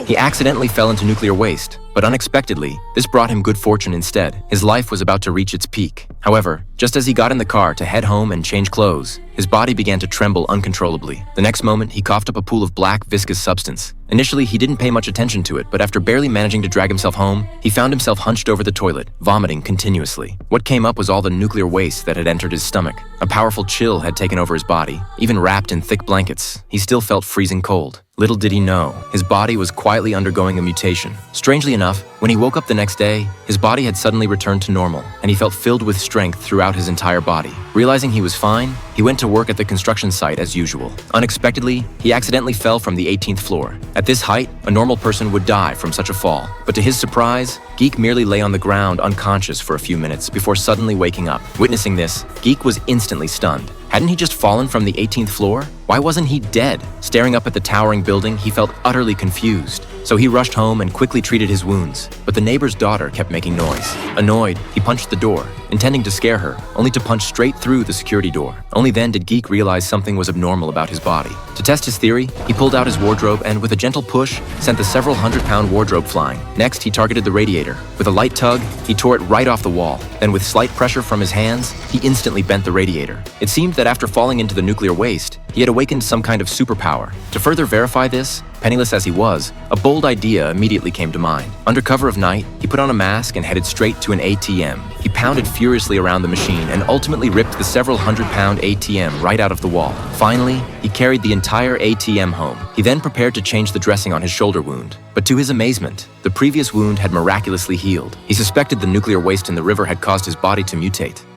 He accidentally fell into nuclear waste, but unexpectedly, this brought him good fortune instead. His life was about to reach its peak. However, just as he got in the car to head home and change clothes, his body began to tremble uncontrollably. The next moment, he coughed up a pool of black, viscous substance. Initially, he didn't pay much attention to it, but after barely managing to drag himself home, he found himself hunched over the toilet, vomiting continuously. What came up was all the nuclear waste that had entered his stomach. A powerful chill had taken over his body. Even wrapped in thick blankets, he still felt freezing cold. Little did he know, his body was quietly undergoing a mutation. Strangely enough, when he woke up the next day, his body had suddenly returned to normal, and he felt filled with strength throughout his entire body. Realizing he was fine, he went to work at the construction site as usual. Unexpectedly, he accidentally fell from the 18th floor. At this height, a normal person would die from such a fall. But to his surprise, Geek merely lay on the ground unconscious for a few minutes before suddenly waking up. Witnessing this, Geek was instantly stunned. Hadn't he just fallen from the 18th floor? Why wasn't he dead? Staring up at the towering building, he felt utterly confused. So he rushed home and quickly treated his wounds. But the neighbor's daughter kept making noise. Annoyed, he punched the door, intending to scare her, only to punch straight through the security door. Only then did Geek realize something was abnormal about his body. To test his theory, he pulled out his wardrobe and, with a gentle push, sent the several hundred-pound wardrobe flying. Next, he targeted the radiator. With a light tug, he tore it right off the wall. Then, with slight pressure from his hands, he instantly bent the radiator. It seemed that after falling into the nuclear waste, he had awakened some kind of superpower. To further verify this, penniless as he was, a bold idea immediately came to mind. Under cover of night, he put on a mask and headed straight to an ATM. He pounded furiously around the machine and ultimately ripped the several hundred-pound ATM right out of the wall. Finally, he carried the entire ATM home. He then prepared to change the dressing on his shoulder wound. But to his amazement, the previous wound had miraculously healed. He suspected the nuclear waste in the river had caused his body to mutate.